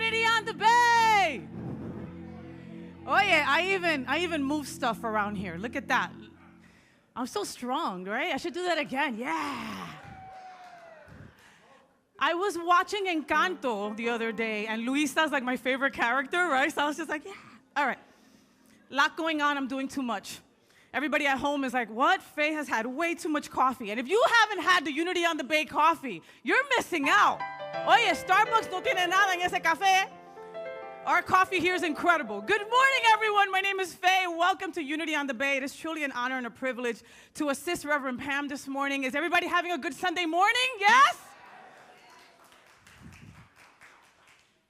Unity on the Bay. Oh yeah, I even move stuff around here. Look at that. I'm so strong, right? I should do that again. Yeah. I was watching Encanto the other day, and Luisa's like my favorite character, right? So I was just like, yeah. All right. Lot going on, I'm doing too much. Everybody at home is like, what? Faye has had way too much coffee. And if you haven't had the Unity on the Bay coffee, you're missing out. Oye, Starbucks no tiene nada en ese café. Our coffee here is incredible. Good morning, everyone. My name is Faye. Welcome to Unity on the Bay. It is truly an honor and a privilege to assist Reverend Pam this morning. Is everybody having a good Sunday morning? Yes?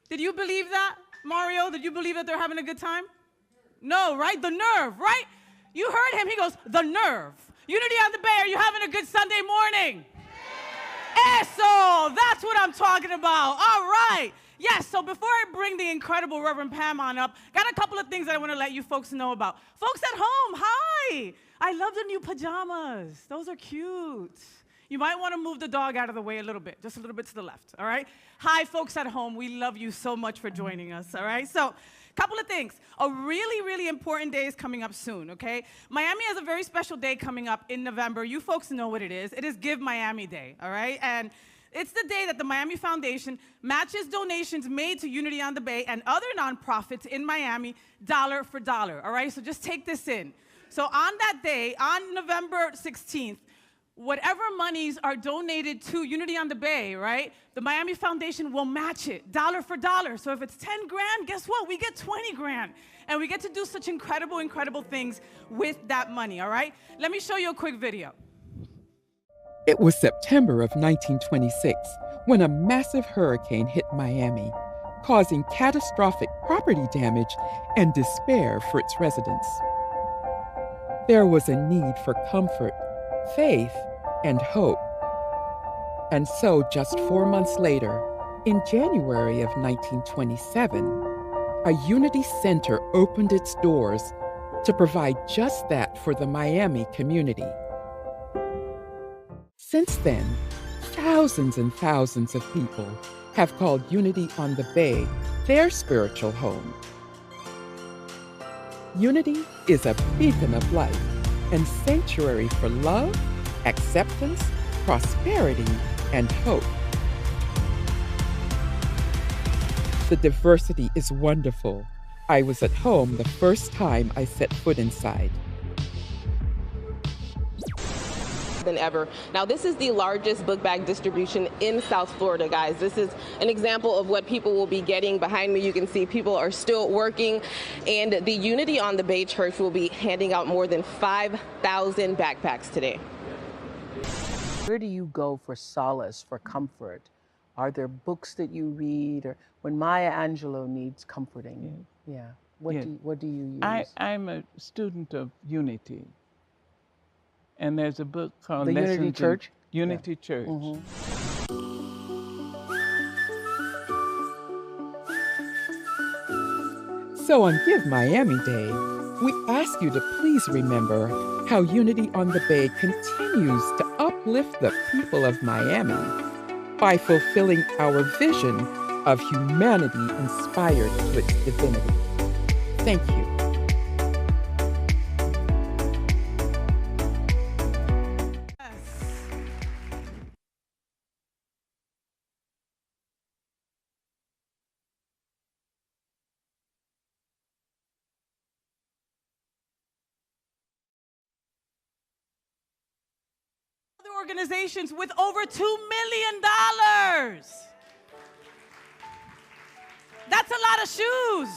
Did you believe that, Mario? Did you believe that they're having a good time? No, right? The nerve, right? You heard him. He goes, the nerve. Unity on the Bay, are you having a good Sunday morning? Eso, that's what I'm talking about. All right. Yes, so before I bring the incredible Reverend Pam on up, got a couple of things that I want to let you folks know about. Folks at home, hi. I love the new pajamas. Those are cute. You might want to move the dog out of the way a little bit, just a little bit to the left, all right? Hi, folks at home. We love you so much for joining us, all right? So, couple of things. A really, really important day is coming up soon, okay? Miami has a very special day coming up in November. You folks know what it is. It is Give Miami Day, all right? And it's the day that the Miami Foundation matches donations made to Unity on the Bay and other nonprofits in Miami dollar for dollar, all right? So just take this in. So on that day, on November 16th, whatever monies are donated to Unity on the Bay, right, the Miami Foundation will match it dollar for dollar. So if it's 10 grand, guess what? We get 20 grand. And we get to do such incredible, incredible things with that money, all right? Let me show you a quick video. It was September of 1926 when a massive hurricane hit Miami, causing catastrophic property damage and despair for its residents. There was a need for comfort, faith, and hope. And so just 4 months later, in January of 1927, a Unity Center opened its doors to provide just that for the Miami community. Since then, thousands and thousands of people have called Unity on the Bay their spiritual home. Unity is a beacon of light and sanctuary for love, acceptance, prosperity, and hope. The diversity is wonderful. I was at home the first time I set foot inside. Than ever. Now, this is the largest book bag distribution in South Florida, guys. This is an example of what people will be getting. Behind me, you can see people are still working, and the Unity on the Bay Church will be handing out more than 5,000 backpacks today. Where do you go for solace, for comfort? Are there books that you read, or when Maya Angelou needs comforting? Yeah. What do you use? I'm a student of Unity. And there's a book called The Unity Church? Unity Church. Mm-hmm. So on Give Miami Day, we ask you to please remember how Unity on the Bay continues to uplift the people of Miami by fulfilling our vision of humanity inspired to its divinity. Thank you. Organizations with over $2 million. That's a lot of shoes.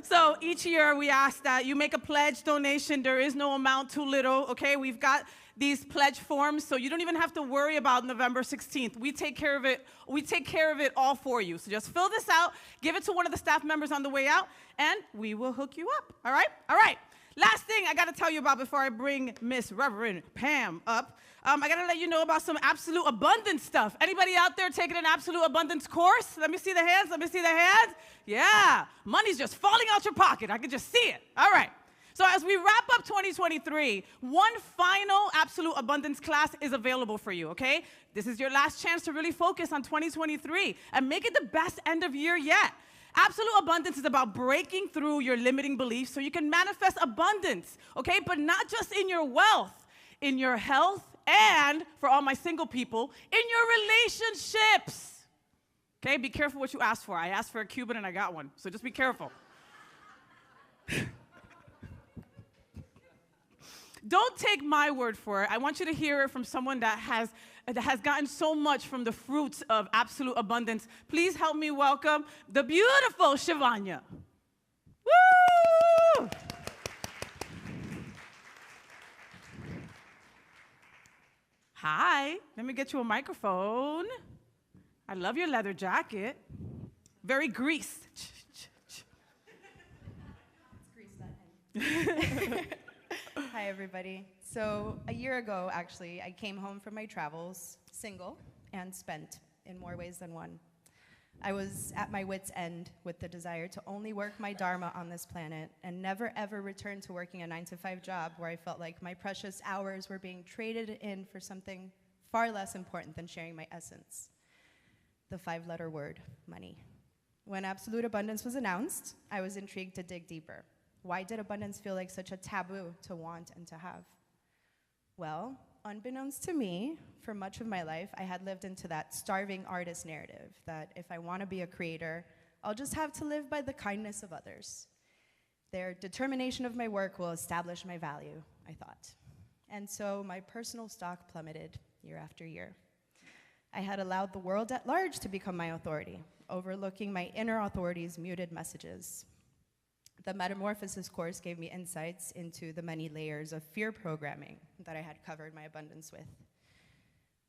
So each year we ask that you make a pledge donation. There is no amount too little, okay? We've got these pledge forms, so you don't even have to worry about November 16th. We take care of it. We take care of it all for you. So just fill this out, give it to one of the staff members on the way out, and we will hook you up, all right? All right. Last thing I got to tell you about before I bring Miss Reverend Pam up, I got to let you know about some absolute abundance stuff. Anybody out there taking an absolute abundance course? Let me see the hands. Let me see the hands. Yeah. Money's just falling out your pocket. I can just see it. All right. So as we wrap up 2023, one final absolute abundance class is available for you, okay? This is your last chance to really focus on 2023 and make it the best end of year yet. Absolute abundance is about breaking through your limiting beliefs so you can manifest abundance, okay? But not just in your wealth, in your health, and for all my single people, in your relationships. Okay, be careful what you ask for. I asked for a Cuban and I got one, so just be careful. Don't take my word for it. I want you to hear it from someone that has gotten so much from the fruits of absolute abundance. Please help me welcome the beautiful Shivanya. Woo! Hi, let me get you a microphone. I love your leather jacket. Very greased. It's greased that end. Hi, everybody. So a year ago, actually, I came home from my travels, single, and spent in more ways than one. I was at my wit's end with the desire to only work my dharma on this planet and never, ever return to working a 9-to-5 job where I felt like my precious hours were being traded in for something far less important than sharing my essence. The 5-letter word, money. When absolute abundance was announced, I was intrigued to dig deeper. Why did abundance feel like such a taboo to want and to have? Well, unbeknownst to me, for much of my life, I had lived into that starving artist narrative that if I want to be a creator, I'll just have to live by the kindness of others. Their determination of my work will establish my value, I thought. And so my personal stock plummeted year after year. I had allowed the world at large to become my authority, overlooking my inner authority's muted messages. The Metamorphosis course gave me insights into the many layers of fear programming that I had covered my abundance with.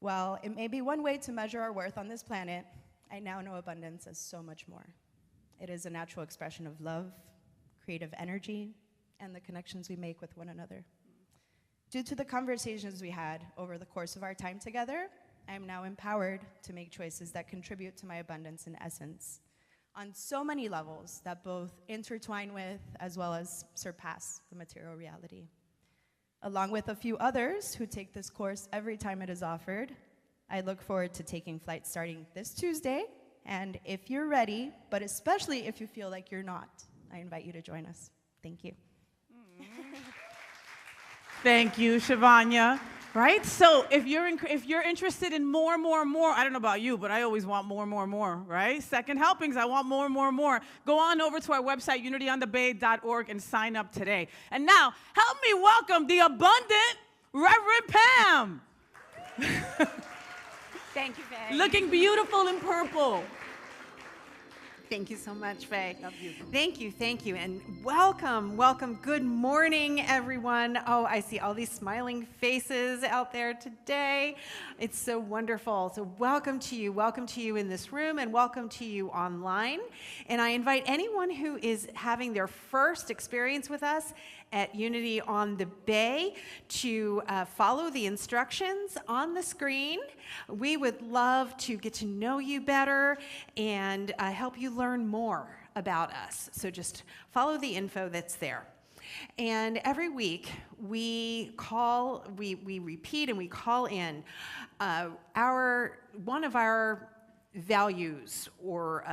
While it may be one way to measure our worth on this planet, I now know abundance as so much more. It is a natural expression of love, creative energy, and the connections we make with one another. Due to the conversations we had over the course of our time together, I am now empowered to make choices that contribute to my abundance in essence, on so many levels that both intertwine with as well as surpass the material reality. Along with a few others who take this course every time it is offered, I look forward to taking flight starting this Tuesday, and if you're ready, but especially if you feel like you're not, I invite you to join us. Thank you. Thank you, Shivanya. Right? So if you're interested in more, I don't know about you, but I always want more, right? Second helpings, I want more. Go on over to our website, unityonthebay.org, and sign up today. And now, help me welcome the abundant Reverend Pam. Thank you, Faye. Looking beautiful in purple. Thank you so much, Faye. Love you. Thank you, and welcome. Good morning, everyone. Oh, I see all these smiling faces out there today. It's so wonderful. So welcome to you in this room, and welcome to you online. And I invite anyone who is having their first experience with us at Unity on the Bay to follow the instructions on the screen. We would love to get to know you better and help you learn more about us. So just follow the info that's there. And every week we repeat and we call in one of our values or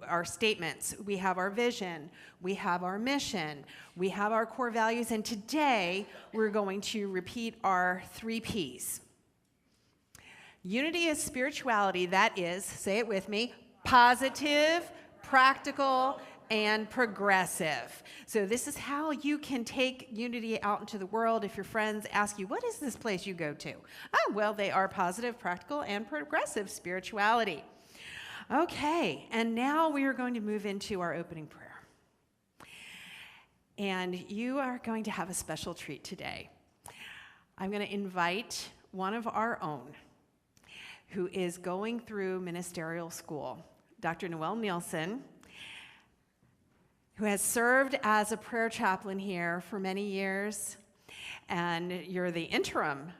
our statements. We have our vision, we have our mission, we have our core values, and today we're going to repeat our 3 Ps. Unity is spirituality that is, say it with me, positive, practical, and progressive. So this is how you can take Unity out into the world if your friends ask you, what is this place you go to? Oh, well, they are positive, practical, and progressive spirituality. Okay, and now we are going to move into our opening prayer. And you are going to have a special treat today. I'm going to invite one of our own who is going through ministerial school, Dr. Noelle Nielsen, who has served as a prayer chaplain here for many years. And you're the interim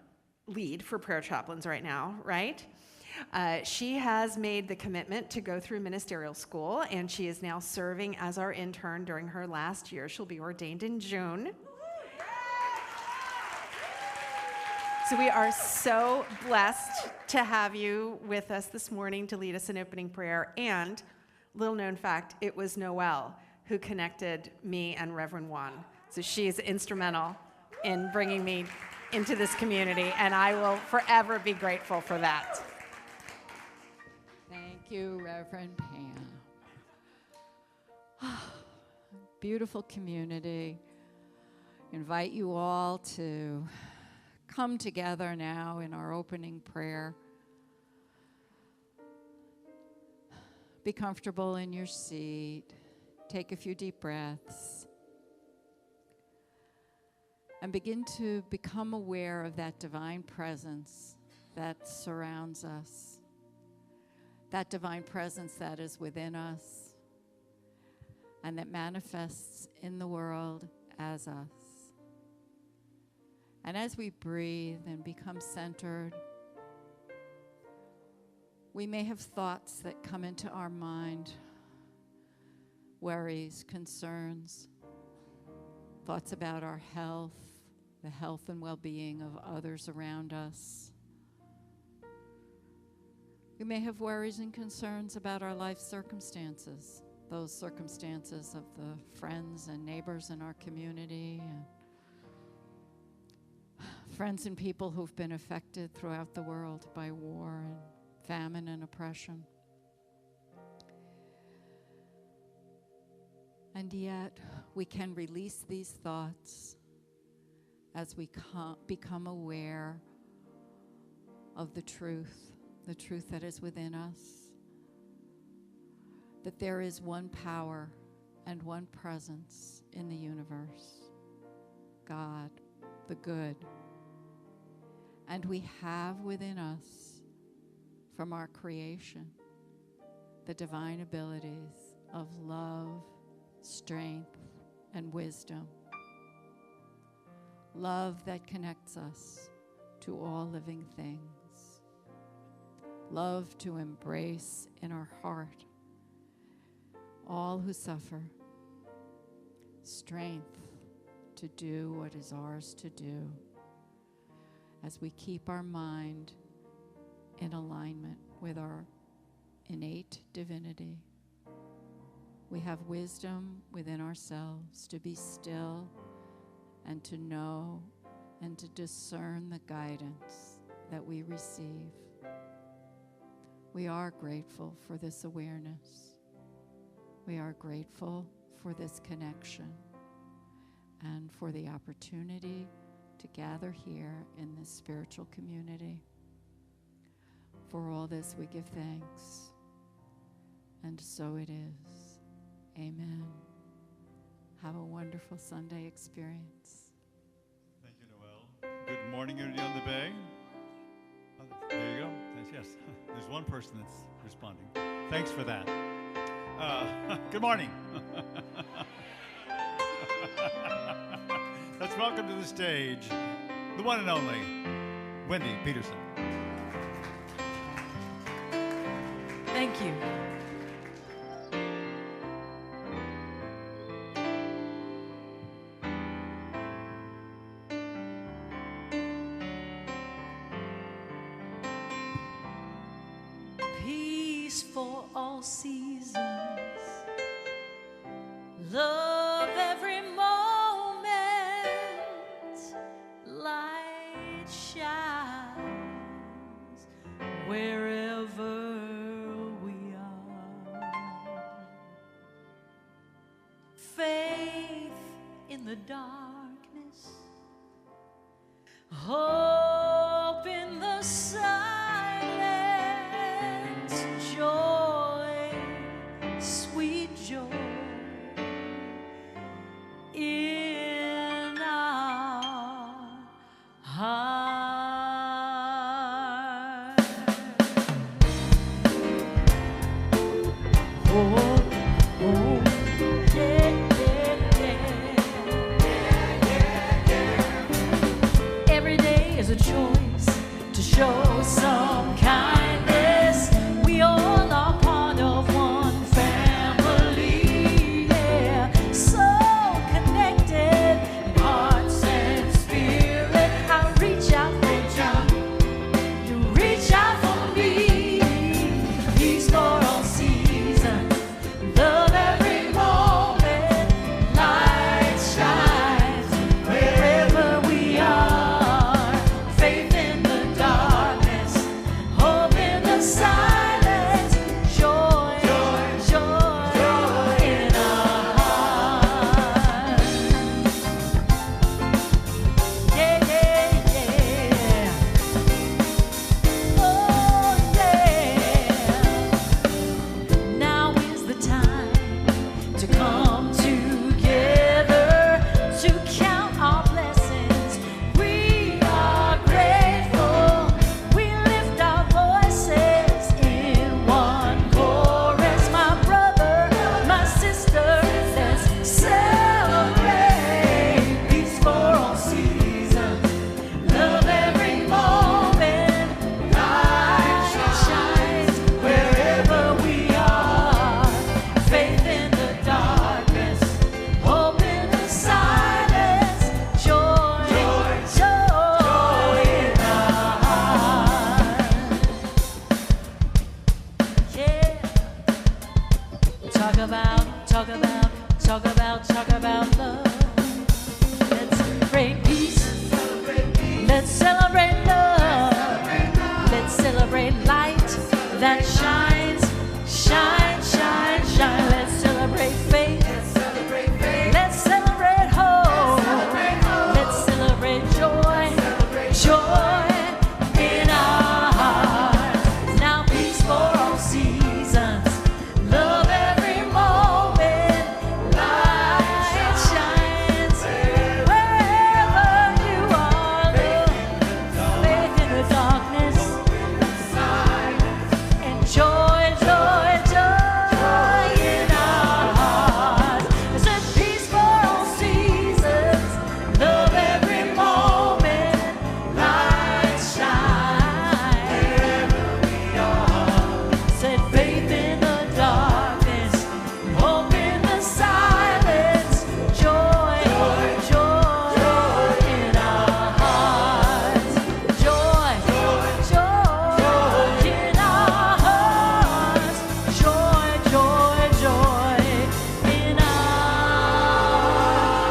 lead for prayer chaplains right now, right? She has made the commitment to go through ministerial school, and she is now serving as our intern during her last year. She'll be ordained in June. So we are so blessed to have you with us this morning to lead us in opening prayer. And, little known fact, it was Noelle who connected me and Reverend Juan. So she is instrumental in bringing me into this community, and I will forever be grateful for that. Thank you, Reverend Pam. Beautiful community. Invite you all to come together now in our opening prayer. Be comfortable in your seat. Take a few deep breaths. And begin to become aware of that divine presence that surrounds us. That divine presence that is within us and that manifests in the world as us. And as we breathe and become centered, we may have thoughts that come into our mind, worries, concerns, thoughts about our health, the health and well-being of others around us. We may have worries and concerns about our life circumstances, those circumstances of the friends and neighbors in our community, and friends and people who've been affected throughout the world by war and famine and oppression. And yet, we can release these thoughts as we become aware of the truth that is within us, that there is one power and one presence in the universe, God, the good. And we have within us, from our creation, the divine abilities of love, strength, and wisdom. Love that connects us to all living things. Love to embrace in our heart all who suffer. Strength to do what is ours to do as we keep our mind in alignment with our innate divinity. We have wisdom within ourselves to be still and to know and to discern the guidance that we receive. We are grateful for this awareness. We are grateful for this connection and for the opportunity to gather here in this spiritual community. For all this we give thanks, and so it is. Amen. Have a wonderful Sunday experience. Thank you, Noelle. Good morning, everybody on the Bay. Oh, there you go. Yes, there's one person that's responding. Thanks for that. Good morning. Let's welcome to the stage the one and only Wendy Peterson. Thank you. Peace for all seasons, love every moment, light shines wherever we are. Faith in the darkness, hope in the silence, joy, sweet joy in our heart. Oh, oh, yeah, yeah, yeah. Every day is a to come together to count our blessings. We are grateful. We lift our voices in one chorus. My brother, my sister, let's celebrate peace for all seasons. Love every moment. Light shines wherever we are. Faith in the darkness, hope in the silence, joy, joy in our hearts. Yeah. Talk about love. Let's celebrate peace. Let's celebrate love. Let's celebrate light that shines, shine, shine, shine. Let's celebrate faith. Let's celebrate hope. Let's celebrate joy, joy in our hearts. Now peace for all seasons. Love every moment. Light shines wherever you are. Faith in the darkness. And joy, joy, joy in our hearts. I said peace for all seasons. Love every moment. Light shine wherever we are. Said faith in the darkness, hope in the silence, joy, joy in our hearts. Joy, joy in our hearts. Joy, joy, joy in our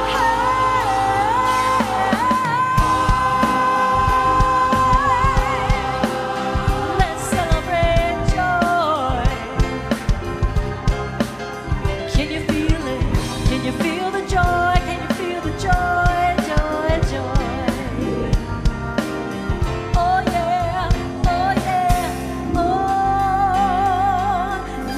hearts. Let's celebrate joy. Can you feel it? Can you feel the joy? Can you feel the joy, joy, joy? Oh yeah, oh yeah, oh.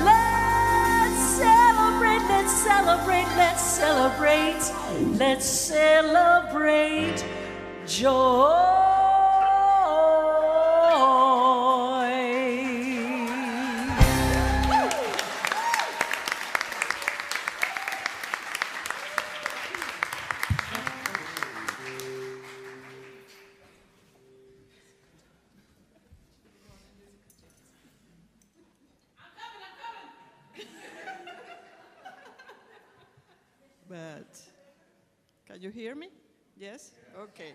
Let's celebrate, let's celebrate, let's celebrate, let's celebrate joy. But can you hear me? Yes? Okay.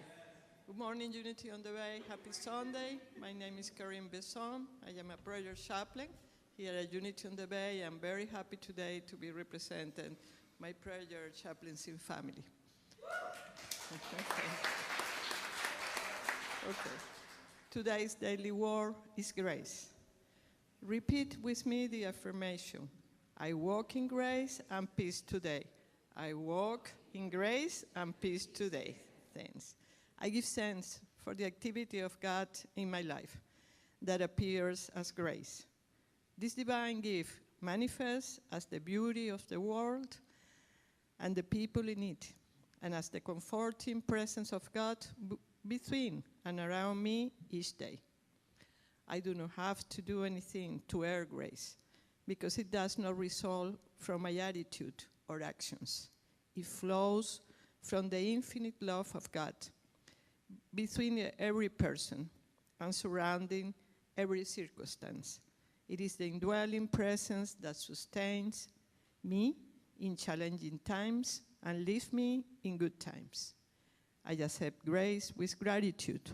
Good morning, Unity on the Way. Happy Sunday. My name is Karim Besson. I am a prayer chaplain here at Unity on the Bay. I'm very happy today to be representing my prayer chaplaincy family. Okay. Today's daily word is grace. Repeat with me the affirmation. I walk in grace and peace today. I walk in grace and peace today. Thanks. I give thanks for the activity of God in my life that appears as grace. This divine gift manifests as the beauty of the world and the people in it, and as the comforting presence of God between and around me each day. I do not have to do anything to earn grace, because it does not result from my attitude or actions. It flows from the infinite love of God between every person and surrounding every circumstance. It is the indwelling presence that sustains me in challenging times and lifts me in good times. I accept grace with gratitude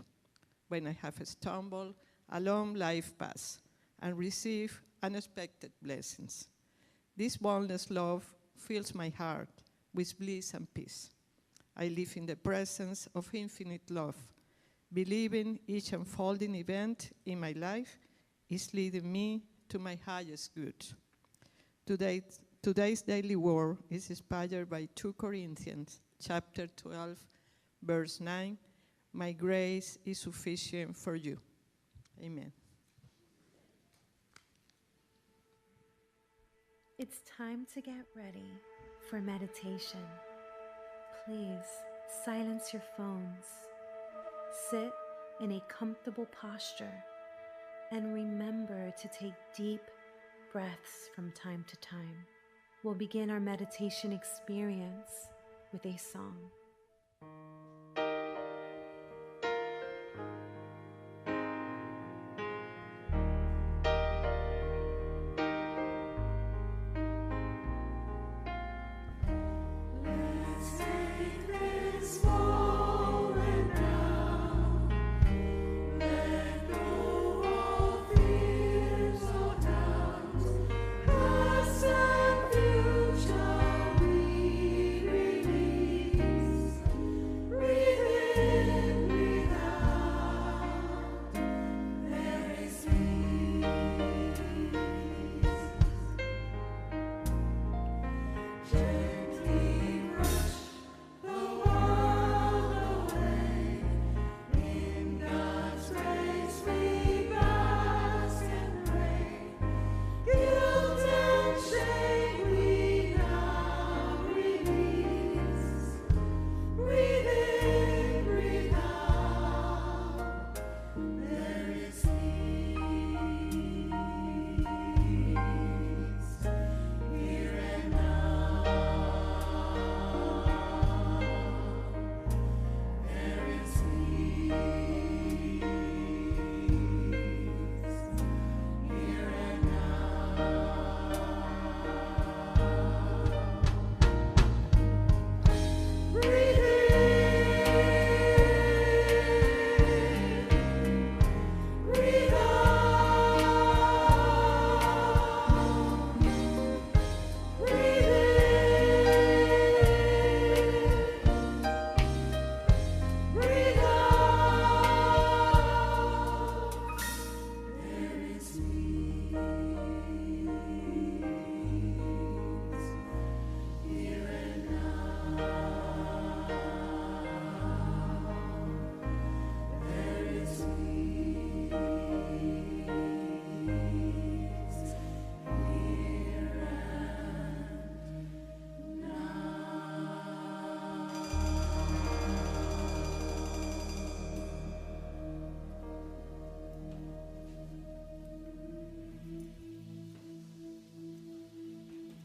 when I have stumbled along life paths and receive unexpected blessings. This boundless love fills my heart with bliss and peace. I live in the presence of infinite love, believing each unfolding event in my life is leading me to my highest good. Today's daily word is inspired by 2 Corinthians chapter 12, verse 9. My grace is sufficient for you. Amen. It's time to get ready for meditation. Please silence your phones. Sit in a comfortable posture and remember to take deep breaths from time to time. We'll begin our meditation experience with a song.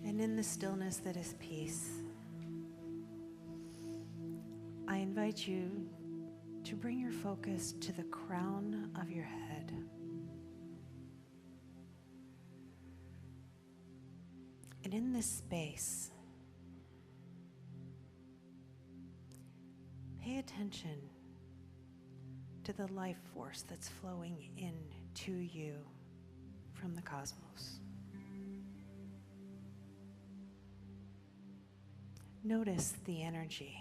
And in the stillness that is peace, I invite you to bring your focus to the crown of your head. And in this space, pay attention to the life force that's flowing into you from the cosmos. Notice the energy.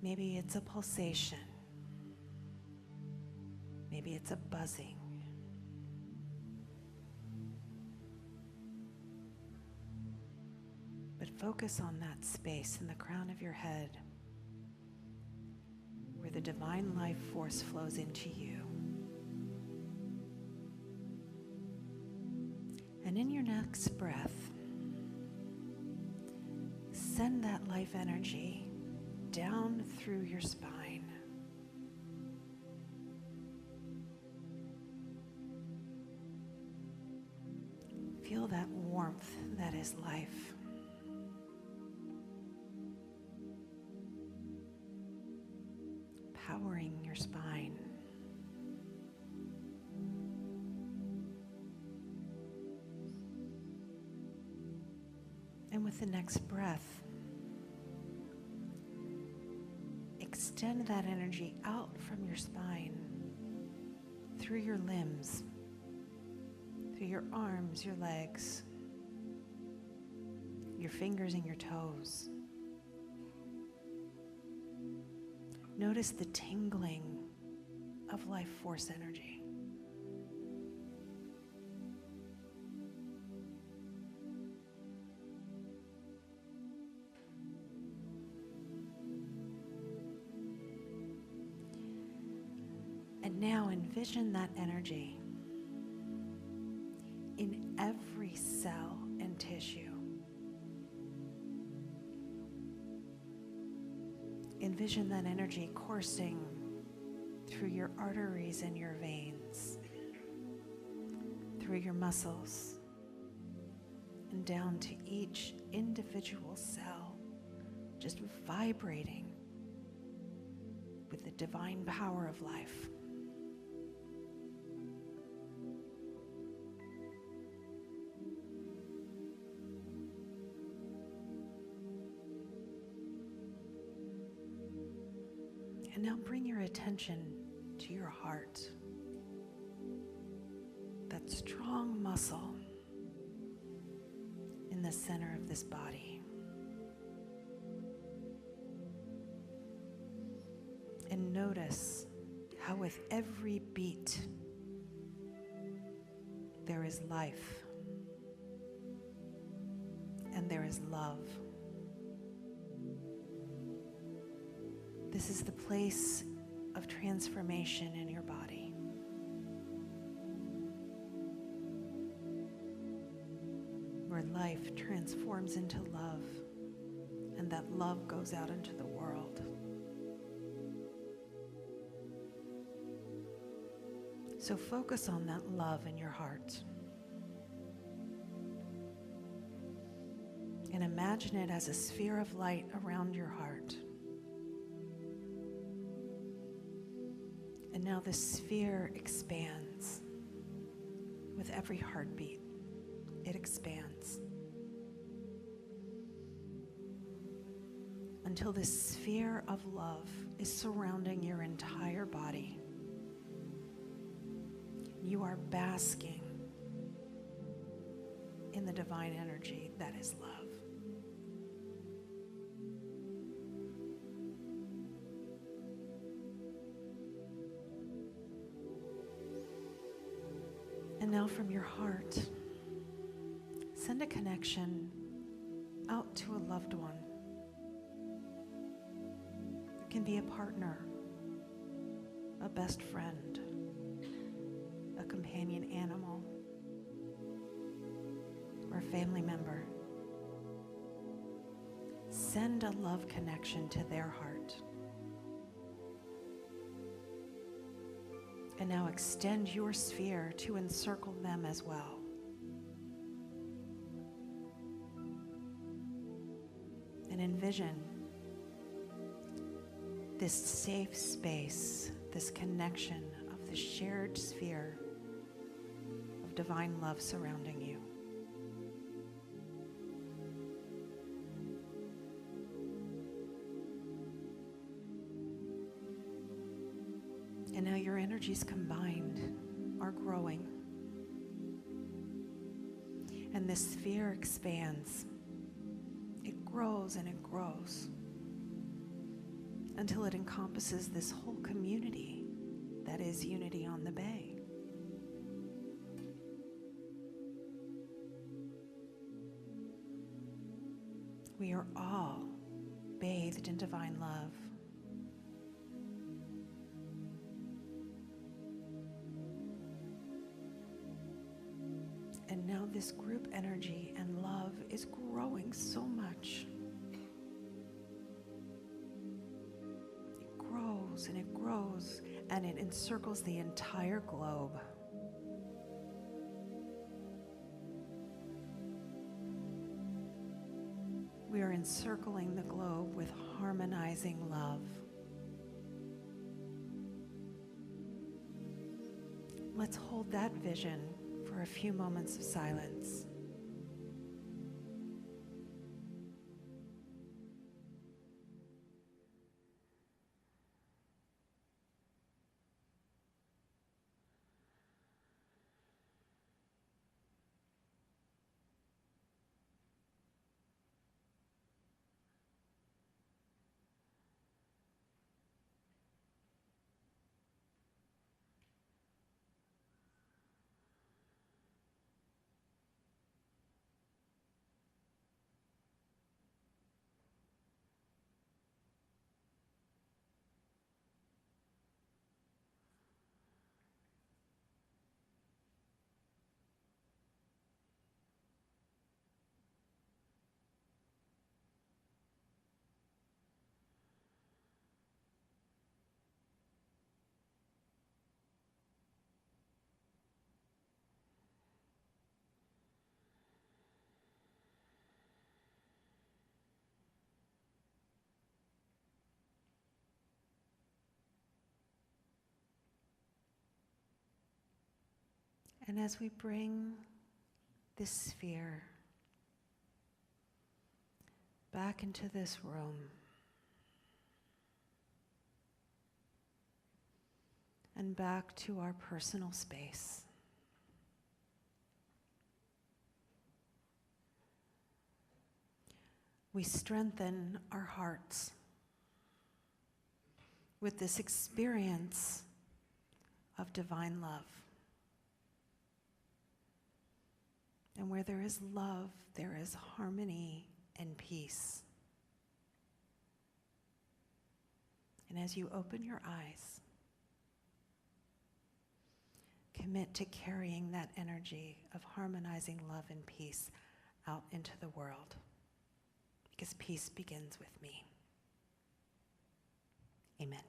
Maybe it's a pulsation. Maybe it's a buzzing. But focus on that space in the crown of your head where the divine life force flows into you. And in your next breath, send that life energy down through your spine. Feel that warmth that is life. Powering your spine. And with the next breath, extend that energy out from your spine, through your limbs, through your arms, your legs, your fingers and your toes. Notice the tingling of life force energy. And now envision that energy every cell and tissue. Envision that energy coursing through your arteries and your veins, through your muscles, and down to each individual cell, just vibrating with the divine power of life. And now bring your attention to your heart, that strong muscle in the center of this body. And notice how with every beat there is life and there is love. This is the place of transformation in your body. Where life transforms into love, and that love goes out into the world. So focus on that love in your heart. And imagine it as a sphere of light around your heart. And now the sphere expands with every heartbeat. It expands until this sphere of love is surrounding your entire body. You are basking in the divine energy that is love. And now from your heart, send a connection out to a loved one. It can be a partner, a best friend, a companion animal, or a family member. Send a love connection to their heart. And now extend your sphere to encircle them as well. And envision this safe space, this connection of the shared sphere of divine love surrounding you. And now your energies combined are growing. And this sphere expands. It grows and it grows until it encompasses this whole community that is Unity on the Bay. We are all bathed in divine love. And now this group energy and love is growing so much. It grows and it grows and it encircles the entire globe. We are encircling the globe with harmonizing love. Let's hold that vision for a few moments of silence. And as we bring this sphere back into this room, and back to our personal space, we strengthen our hearts with this experience of divine love. And where there is love, there is harmony and peace. And as you open your eyes, commit to carrying that energy of harmonizing love and peace out into the world, because peace begins with me. Amen.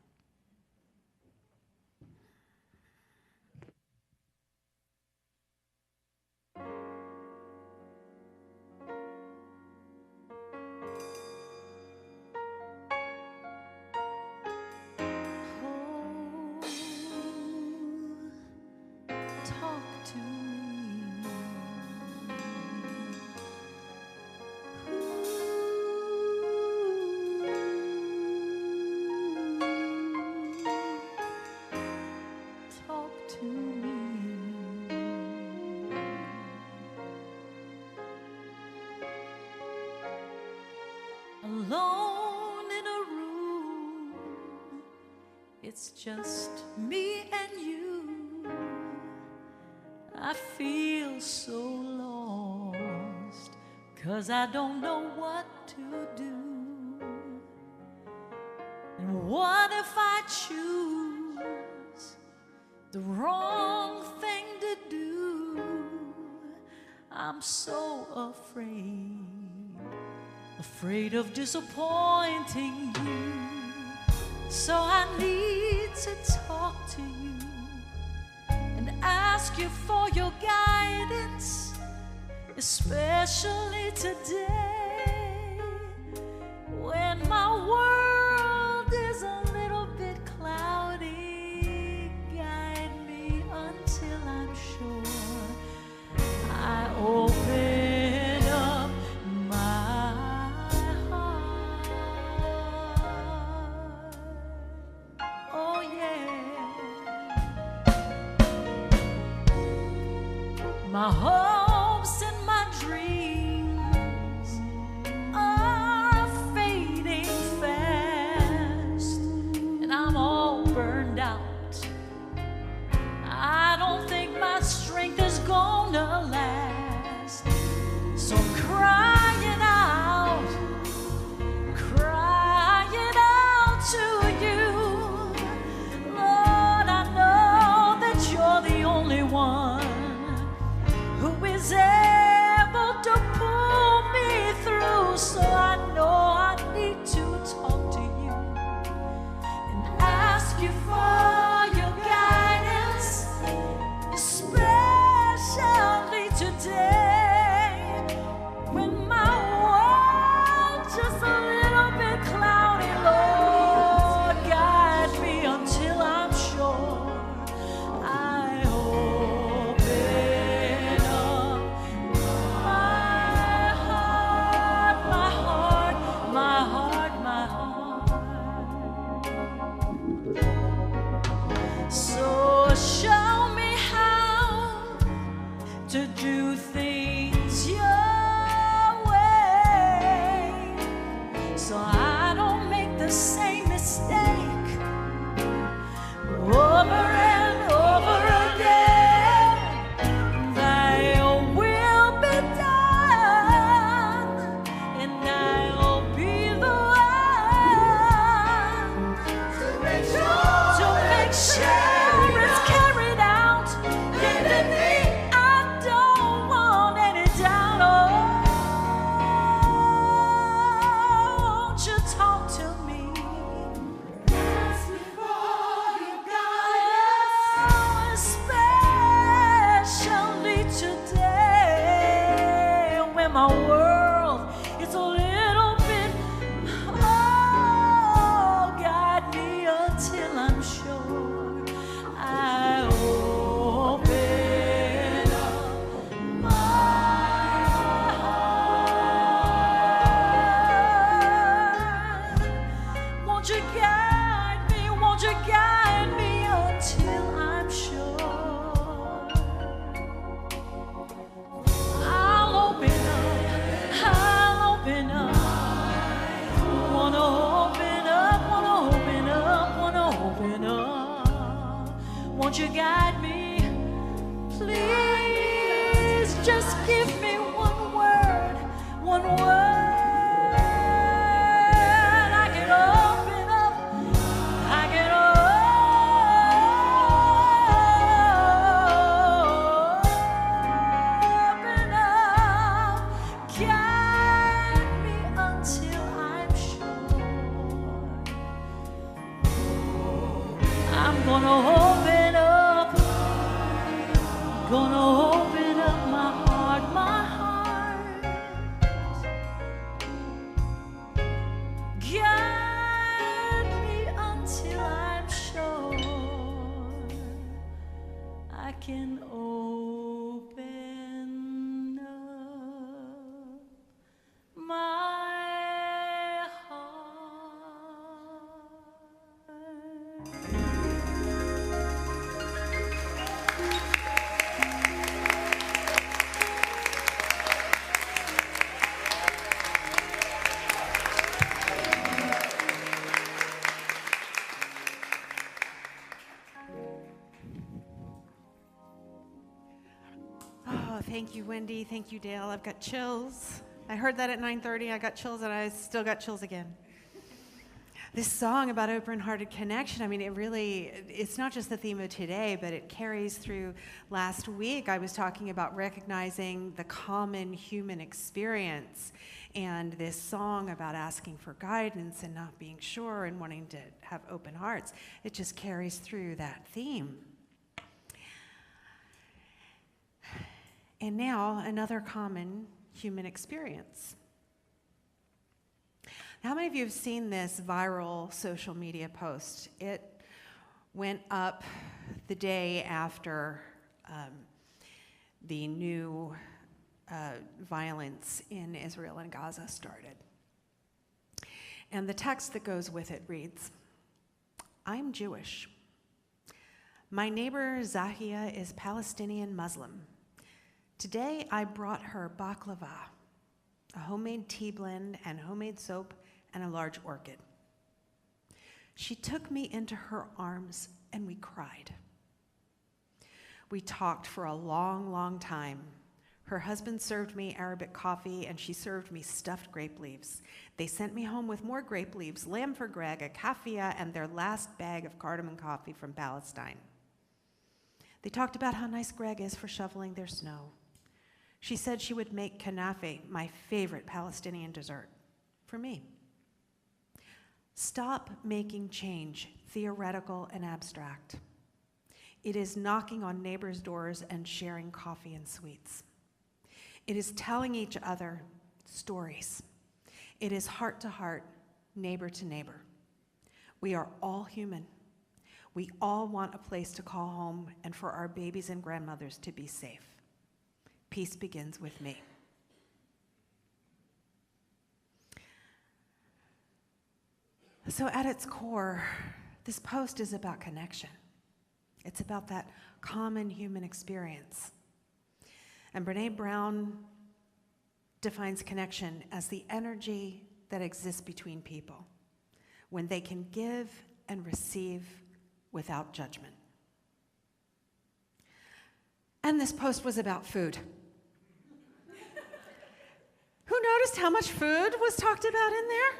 Alone in a room, it's just me and you. I feel so lost, 'cause I don't know what to do. And what if I choose the wrong thing to do? I'm so afraid of disappointing you. So I need to talk to you and ask you for your guidance, especially today when my world is a little bit cloudy. Guide me until I'm sure I open up my heart. Oh yeah, my hopes and my dreams are fading fast, and I'm all burned out. I don't think my strength is gonna last, so I'm crying out to you. Lord, I know that you're the only one who is able to pull me through, so I know I need to talk to you and ask you for your guidance, especially today when my world's just a little bit cloudy. Lord, guide me until I'm sure I open up my heart, my heart, my heart, my heart. So show me how to do things your Thank you, Wendy. Thank you, Dale. I've got chills. I heard that at 9:30. I got chills, and I still got chills again. This song about open-hearted connection, I mean, it's not just the theme of today, but it carries through last week. I was talking about recognizing the common human experience, and this song about asking for guidance and not being sure and wanting to have open hearts. It just carries through that theme. And now, another common human experience. How many of you have seen this viral social media post? It went up the day after the new violence in Israel and Gaza started. And the text that goes with it reads, "I'm Jewish. My neighbor Zahia is Palestinian Muslim. Today I brought her baklava, a homemade tea blend and homemade soap and a large orchid. She took me into her arms and we cried. We talked for a long, long time. Her husband served me Arabic coffee and she served me stuffed grape leaves. They sent me home with more grape leaves, lamb for Greg, a kafia, and their last bag of cardamom coffee from Palestine. They talked about how nice Greg is for shoveling their snow. She said she would make kanafe, my favorite Palestinian dessert, for me. Stop making change theoretical and abstract. It is knocking on neighbors' doors and sharing coffee and sweets. It is telling each other stories. It is heart to heart, neighbor to neighbor. We are all human. We all want a place to call home and for our babies and grandmothers to be safe. Peace begins with me." So at its core, this post is about connection. It's about that common human experience. And Brené Brown defines connection as the energy that exists between people when they can give and receive without judgment. And this post was about food. Who noticed how much food was talked about in there?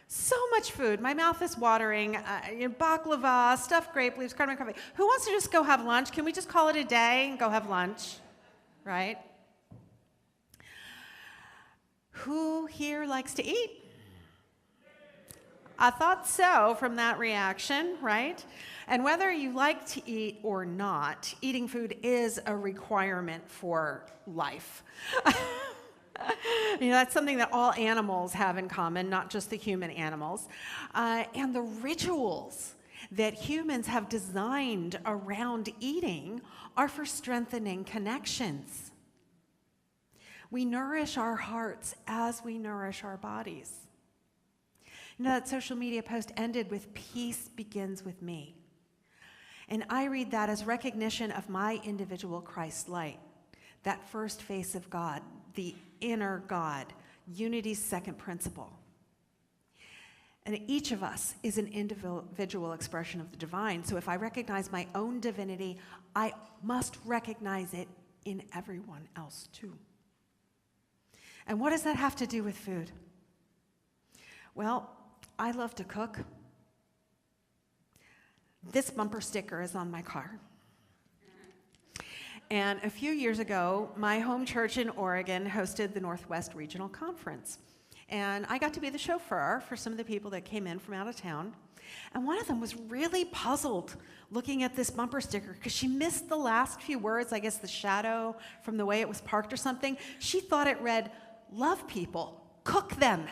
So much food. My mouth is watering. Baklava, stuffed grape leaves, cardamom coffee. Who wants to just go have lunch? Can we just call it a day and go have lunch? Right? Who here likes to eat? I thought so from that reaction, right? And whether you like to eat or not, eating food is a requirement for life. That's something that all animals have in common, not just the human animals. And the rituals that humans have designed around eating are for strengthening connections. We nourish our hearts as we nourish our bodies. That social media post ended with "Peace begins with me." And I read that as recognition of my individual Christ light, that first face of God, the inner God, unity's second principle. And each of us is an individual expression of the divine. So if I recognize my own divinity, I must recognize it in everyone else too. And what does that have to do with food? Well, I love to cook. This bumper sticker is on my car. And a few years ago, my home church in Oregon hosted the Northwest Regional Conference. And I got to be the chauffeur for some of the people that came in from out of town. And one of them was really puzzled looking at this bumper sticker because she missed the last few words, I guess the shadow from the way it was parked or something. She thought it read, "Love people, cook them."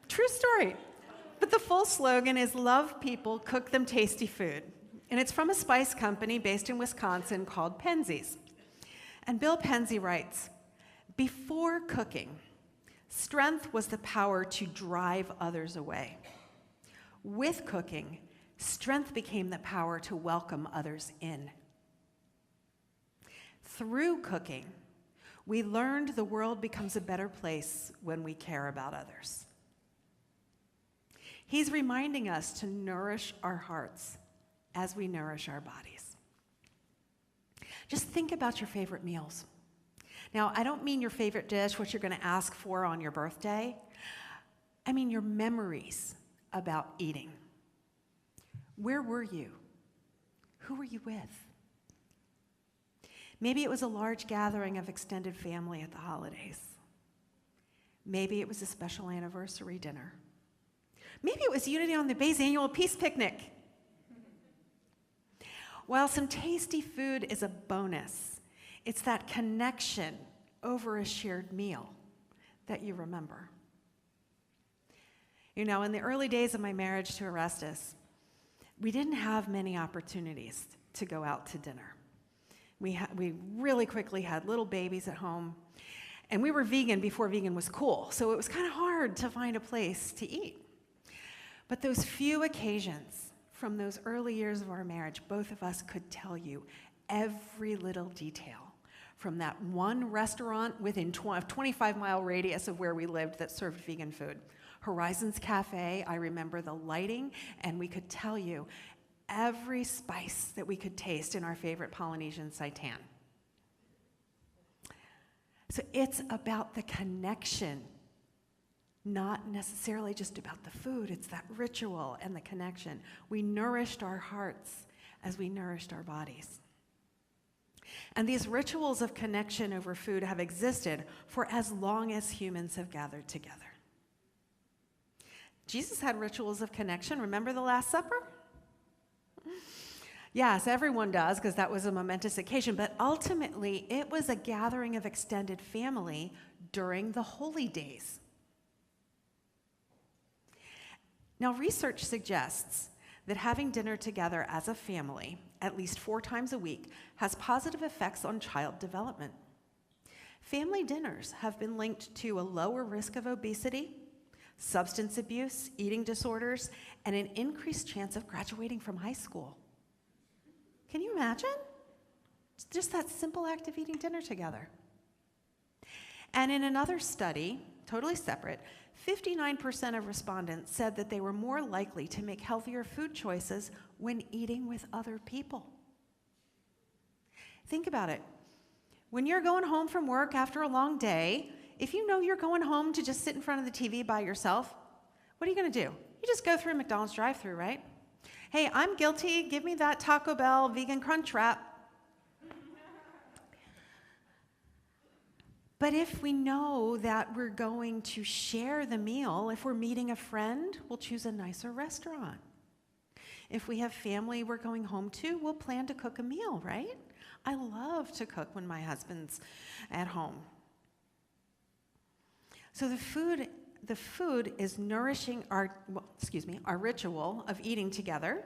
True story. But the full slogan is "Love people, cook them tasty food." And it's from a spice company based in Wisconsin called Penzeys. And Bill Penzy writes, "Before cooking, strength was the power to drive others away. With cooking, strength became the power to welcome others in. Through cooking, we learned the world becomes a better place when we care about others." He's reminding us to nourish our hearts as we nourish our bodies. Just think about your favorite meals. Now, I don't mean your favorite dish, what you're going to ask for on your birthday. I mean your memories about eating. Where were you? Who were you with? Maybe it was a large gathering of extended family at the holidays. Maybe it was a special anniversary dinner. Maybe it was Unity on the Bay's annual peace picnic. While some tasty food is a bonus, it's that connection over a shared meal that you remember. You know, in the early days of my marriage to Orestes, we didn't have many opportunities to go out to dinner. We really quickly had little babies at home, and we were vegan before vegan was cool, so it was kind of hard to find a place to eat. But those few occasions from those early years of our marriage, both of us could tell you every little detail from that one restaurant within a 25-mile radius of where we lived that served vegan food. Horizons Cafe, I remember the lighting, and we could tell you every spice that we could taste in our favorite Polynesian seitan. So it's about the connection, not necessarily just about the food. It's that ritual and the connection. We nourished our hearts as we nourished our bodies. And these rituals of connection over food have existed for as long as humans have gathered together. Jesus had rituals of connection. Remember the Last Supper? Yes, everyone does, because that was a momentous occasion, but ultimately it was a gathering of extended family during the holy days. Now, research suggests that having dinner together as a family, at least 4 times a week, has positive effects on child development. Family dinners have been linked to a lower risk of obesity, substance abuse, eating disorders, and an increased chance of graduating from high school. Can you imagine? It's just that simple act of eating dinner together. And in another study, totally separate, 59% of respondents said that they were more likely to make healthier food choices when eating with other people. Think about it. When you're going home from work after a long day, if you know you're going home to just sit in front of the TV by yourself, what are you going to do? You just go through a McDonald's drive-thru, right? Hey, I'm guilty. Give me that Taco Bell vegan crunch wrap. But if we know that we're going to share the meal, if we're meeting a friend, we'll choose a nicer restaurant. If we have family we're going home to, we'll plan to cook a meal, right? I love to cook when my husband's at home. So the food is nourishing our ritual of eating together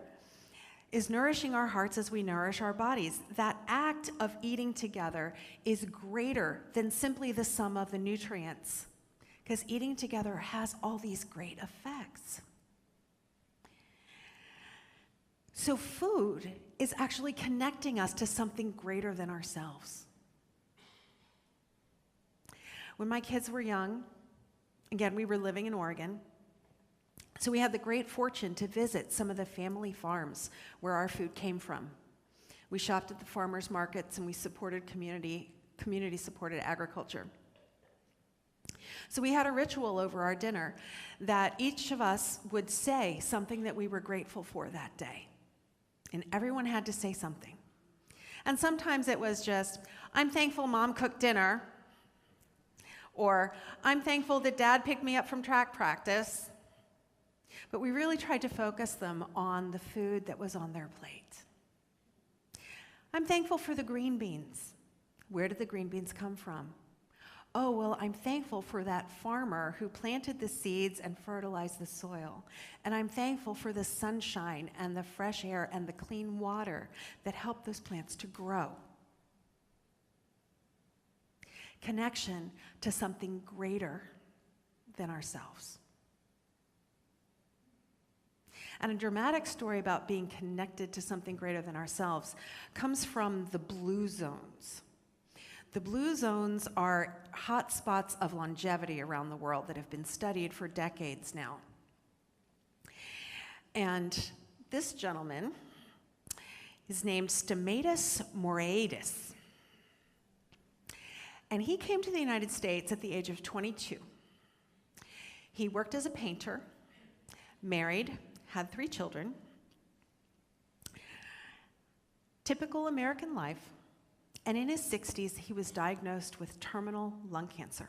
is nourishing our hearts as we nourish our bodies. That act of eating together is greater than simply the sum of the nutrients, because eating together has all these great effects. So food is actually connecting us to something greater than ourselves. When my kids were young, again, we were living in Oregon, so we had the great fortune to visit some of the family farms where our food came from. We shopped at the farmers markets and we supported community-supported agriculture. So we had a ritual over our dinner that each of us would say something that we were grateful for that day. And everyone had to say something. And sometimes it was just, I'm thankful Mom cooked dinner, or I'm thankful that Dad picked me up from track practice. But we really tried to focus them on the food that was on their plate. I'm thankful for the green beans. Where did the green beans come from? Oh, well, I'm thankful for that farmer who planted the seeds and fertilized the soil. And I'm thankful for the sunshine and the fresh air and the clean water that helped those plants to grow. Connection to something greater than ourselves. And a dramatic story about being connected to something greater than ourselves comes from the blue zones. The blue zones are hot spots of longevity around the world that have been studied for decades now. And this gentleman is named Stamatis Moreidis. And he came to the United States at the age of 22. He worked as a painter, married, had 3 children. Typical American life. And in his 60s, he was diagnosed with terminal lung cancer.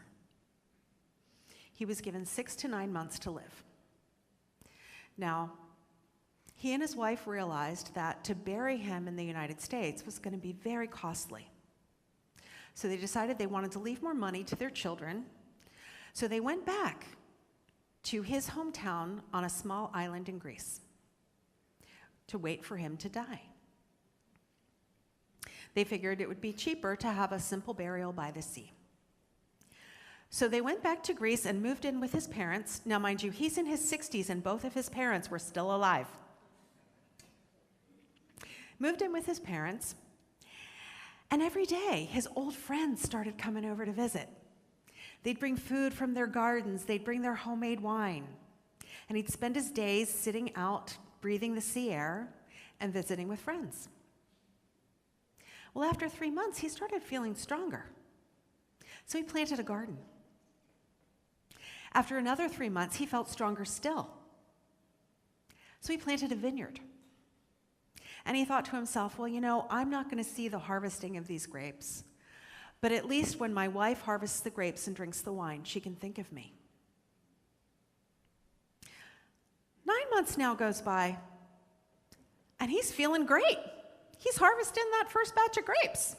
He was given 6 to 9 months to live. Now, he and his wife realized that to bury him in the United States was going to be very costly. So they decided they wanted to leave more money to their children. So they went back to his hometown on a small island in Greece to wait for him to die. They figured it would be cheaper to have a simple burial by the sea. So they went back to Greece and moved in with his parents. Now, mind you, he's in his 60s and both of his parents were still alive. Moved in with his parents, and every day his old friends started coming over to visit. They'd bring food from their gardens, they'd bring their homemade wine, and he'd spend his days sitting out, breathing the sea air, and visiting with friends. Well, after 3 months, he started feeling stronger. So he planted a garden. After another 3 months, he felt stronger still. So he planted a vineyard. And he thought to himself, well, you know, I'm not going to see the harvesting of these grapes, but at least when my wife harvests the grapes and drinks the wine, she can think of me. 9 months now goes by, and he's feeling great. He's harvesting that first batch of grapes.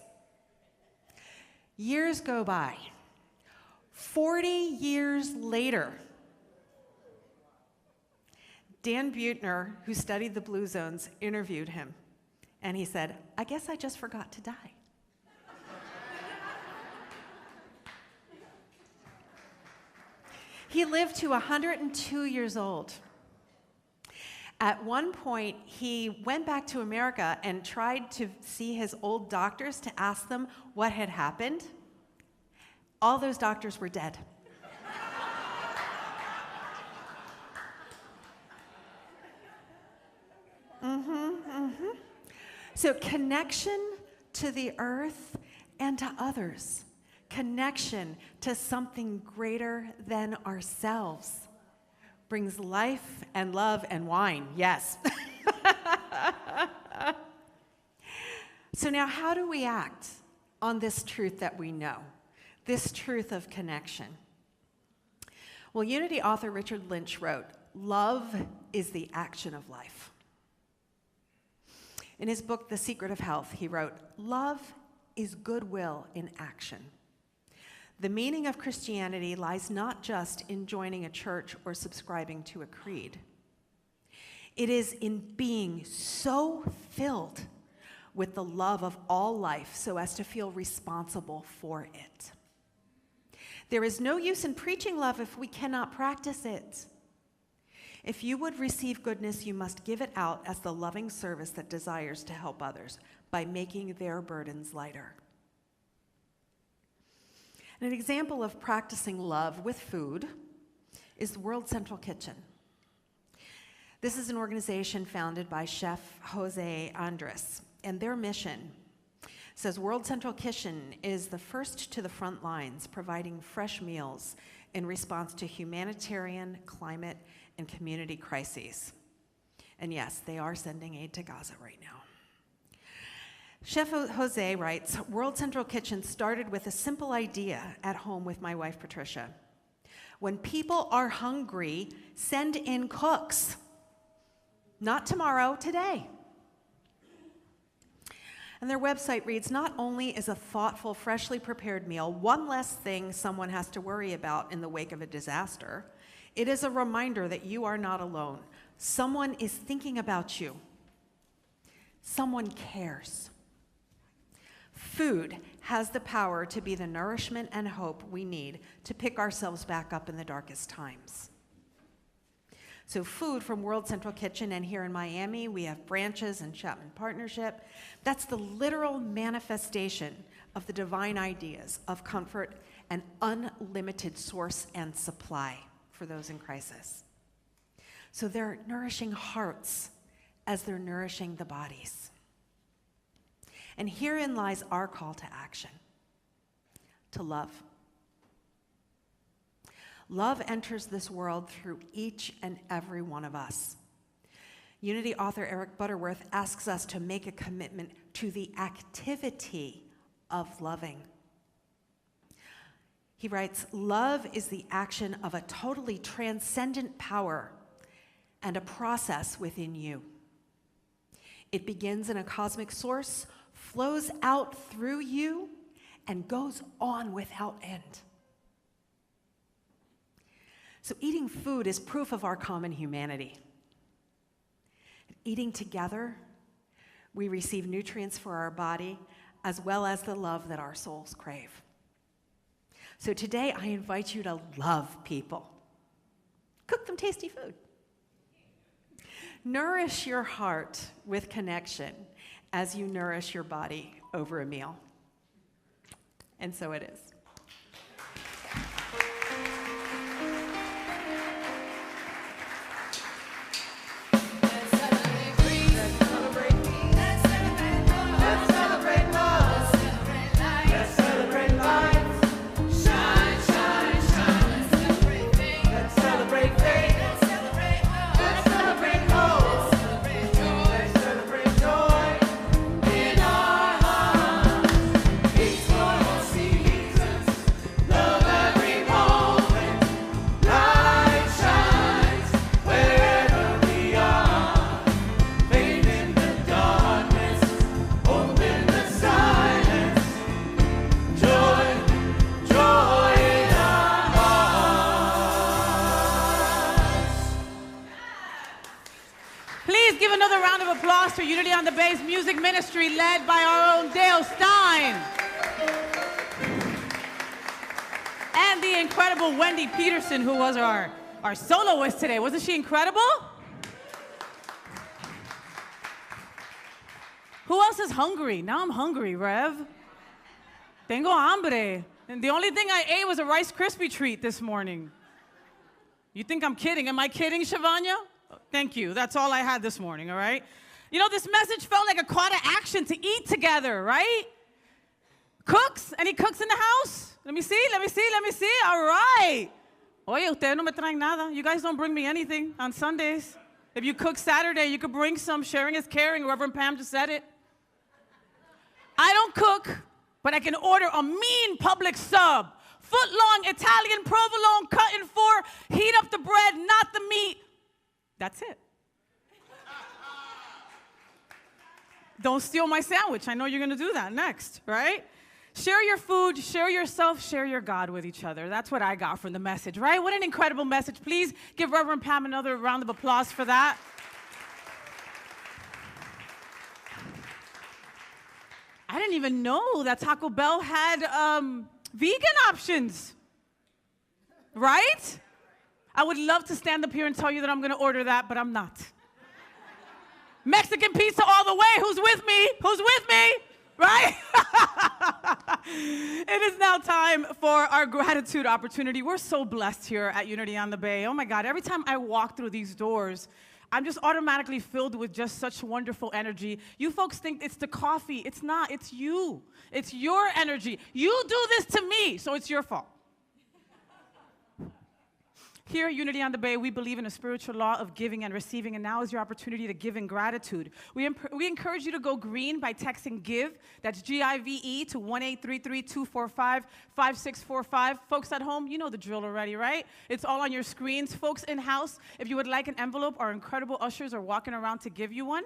Years go by. 40 years later, Dan Buettner, who studied the Blue Zones, interviewed him. And he said, I guess I just forgot to die. He lived to 102 years old. At one point, he went back to America and tried to see his old doctors to ask them what had happened. All those doctors were dead. So connection to the earth and to others. Connection to something greater than ourselves brings life and love and wine, yes. So now how do we act on this truth that we know, this truth of connection? Well, Unity author Richard Lynch wrote, love is the action of life. In his book, The Secret of Health, he wrote, love is goodwill in action. The meaning of Christianity lies not just in joining a church or subscribing to a creed. It is in being so filled with the love of all life so as to feel responsible for it. There is no use in preaching love if we cannot practice it. If you would receive goodness, you must give it out as the loving service that desires to help others by making their burdens lighter. An example of practicing love with food is the World Central Kitchen. This is an organization founded by Chef Jose Andres, and their mission says World Central Kitchen is the first to the front lines, providing fresh meals in response to humanitarian, climate, and community crises. And yes, they are sending aid to Gaza right now. Chef Jose writes, World Central Kitchen started with a simple idea at home with my wife, Patricia. When people are hungry, send in cooks. Not tomorrow, today. And their website reads, not only is a thoughtful, freshly prepared meal one less thing someone has to worry about in the wake of a disaster, it is a reminder that you are not alone. Someone is thinking about you. Someone cares. Food has the power to be the nourishment and hope we need to pick ourselves back up in the darkest times. So food from World Central Kitchen, and here in Miami, we have branches and Chapman Partnership. That's the literal manifestation of the divine ideas of comfort and unlimited source and supply for those in crisis. So they're nourishing hearts as they're nourishing the bodies. And herein lies our call to action, to love. Love enters this world through each and every one of us. Unity author Eric Butterworth asks us to make a commitment to the activity of loving. He writes, love is the action of a totally transcendent power and a process within you. It begins in a cosmic source, flows out through you, and goes on without end. So eating food is proof of our common humanity. Eating together, we receive nutrients for our body as well as the love that our souls crave. So today, I invite you to love people. Cook them tasty food. Nourish your heart with connection as you nourish your body over a meal. And so it is. For Unity on the Bay's music ministry led by our own Dale Stein. And the incredible Wendy Peterson, who was our soloist today. Wasn't she incredible? Who else is hungry? Now I'm hungry, Rev. Tengo hambre. And the only thing I ate was a Rice Krispie treat this morning. You think I'm kidding? Am I kidding, Shavanya? Thank you. That's all I had this morning, all right? You know, this message felt like a call to action to eat together, right? Cooks? Any cooks in the house? Let me see. All right. Oye, ustedes no me traen nada. You guys don't bring me anything on Sundays. If you cook Saturday, you could bring some. Sharing is caring. Reverend Pam just said it. I don't cook, but I can order a mean public sub. Foot-long Italian provolone cut in 4. Heat up the bread, not the meat. That's it. Don't steal my sandwich. I know you're going to do that next, right? Share your food, share yourself, share your God with each other. That's what I got from the message, right? What an incredible message. Please give Reverend Pam another round of applause for that. I didn't even know that Taco Bell had vegan options, right? I would love to stand up here and tell you that I'm going to order that, but I'm not. Mexican pizza all the way. Who's with me? Who's with me? Right? It is now time for our gratitude opportunity. We're so blessed here at Unity on the Bay. Oh my God, every time I walk through these doors, I'm just automatically filled with just such wonderful energy. You folks think it's the coffee. It's not. It's you. It's your energy. You do this to me, so it's your fault. Here at Unity on the Bay, we believe in a spiritual law of giving and receiving, and now is your opportunity to give in gratitude. We encourage you to go green by texting GIVE, that's G-I-V-E, to 1-833-245-5645. Folks at home, you know the drill already, right? It's all on your screens. Folks in-house, if you would like an envelope, our incredible ushers are walking around to give you one.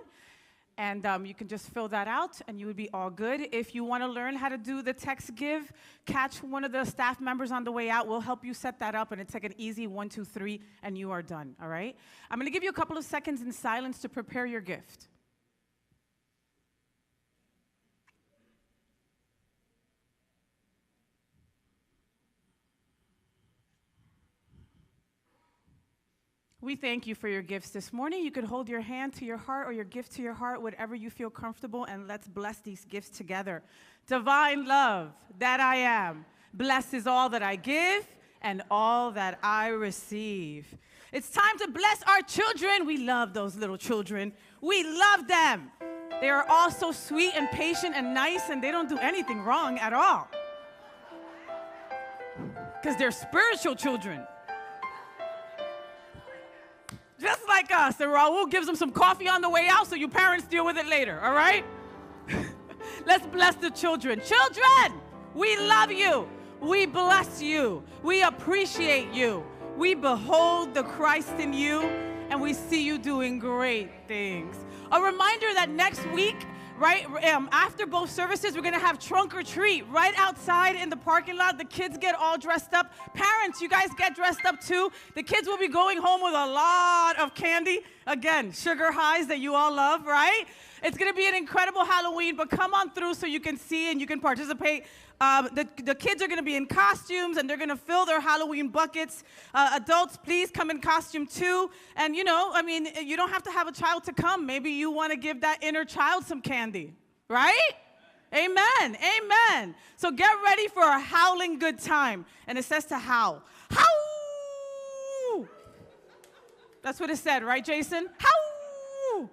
And you can just fill that out, and you would be all good. If you want to learn how to do the text give, catch one of the staff members on the way out. We'll help you set that up, and it's like an easy 1, 2, 3, and you are done, all right? I'm going to give you a couple of seconds in silence to prepare your gift. We thank you for your gifts this morning. You could hold your hand to your heart or your gift to your heart, whatever you feel comfortable, and let's bless these gifts together. Divine love, that I am. Blessed is all that I give and all that I receive. It's time to bless our children. We love those little children. We love them. They are all so sweet and patient and nice, and they don't do anything wrong at all. Because they're spiritual children. Just like us. And Raul gives them some coffee on the way out, so you parents deal with it later, all right? Let's bless the children. Children, we love you. We bless you. We appreciate you. We behold the Christ in you, and we see you doing great things. A reminder that next week, right, after both services, we're going to have trunk or treat right outside in the parking lot. The kids get all dressed up. Parents, you guys get dressed up too. The kids will be going home with a lot of candy. Again, sugar highs that you all love, right? It's going to be an incredible Halloween, but come on through so you can see and you can participate. The kids are going to be in costumes, and they're going to fill their Halloween buckets. Adults, please come in costume too. And, you know, I mean, you don't have to have a child to come. Maybe you want to give that inner child some candy, right? Amen. Amen. So get ready for a howling good time. And it says to howl. Howl! That's what it said, right, Jason? Howl!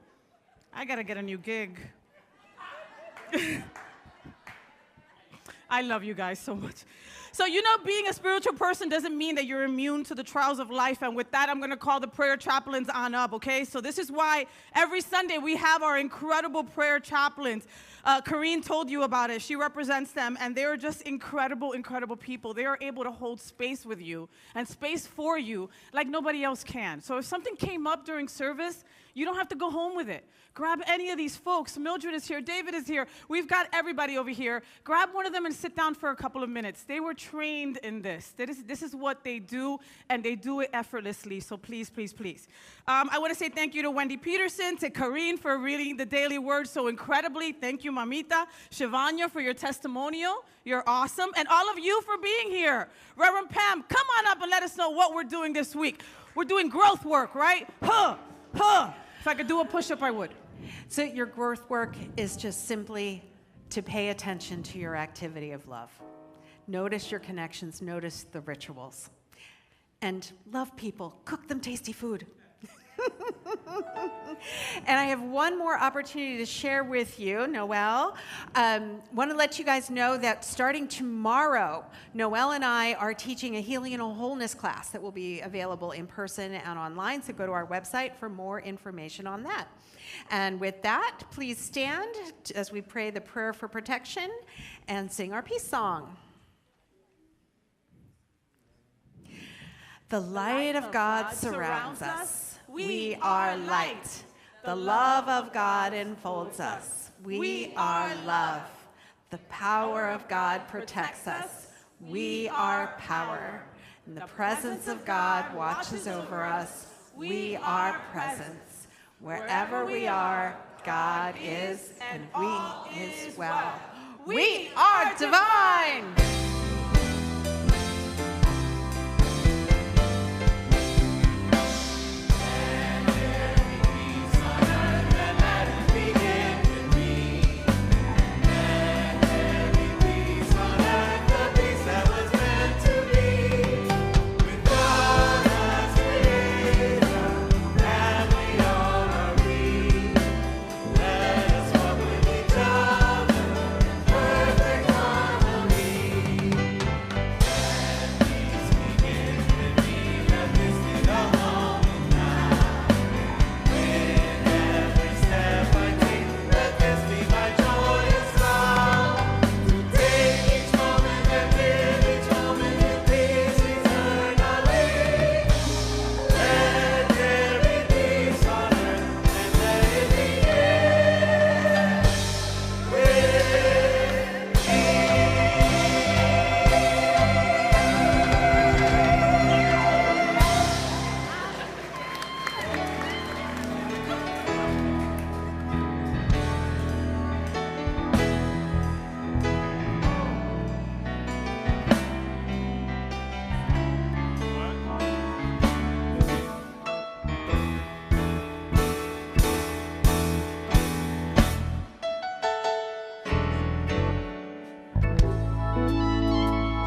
I got to get a new gig. I love you guys so much. So, you know, being a spiritual person doesn't mean that you're immune to the trials of life. And with that, I'm going to call the prayer chaplains on up, okay? So this is why every Sunday we have our incredible prayer chaplains. Kareen told you about it. She represents them, and they're just incredible, incredible people. They are able to hold space with you and space for you like nobody else can. So if something came up during service, you don't have to go home with it. Grab any of these folks. Mildred is here. David is here. We've got everybody over here. Grab one of them and sit down for a couple of minutes. They were trained in this. This is what they do, and they do it effortlessly. So please, please, please. I want to say thank you to Wendy Peterson, to Kareen for reading the daily word so incredibly. Thank you, Mamita. Shivanya for your testimonial. You're awesome. And all of you for being here. Reverend Pam, come on up and let us know what we're doing this week. We're doing growth work, right? If I could do a push-up, I would. So your growth work is just simply to pay attention to your activity of love. Notice your connections, notice the rituals. And love people, cook them tasty food. And I have one more opportunity to share with you, Noelle. Want to let you guys know that starting tomorrow, Noelle and I are teaching a healing and a wholeness class that will be available in person and online. So go to our website for more information on that. And with that, please stand as we pray the prayer for protection and sing our peace song. The light of God surrounds us. We are light. The love of God enfolds us. We are love. The power of God protects us. We are power. And the presence of God watches over us. We are presence. Wherever we are, God is, and we is well. We are divine.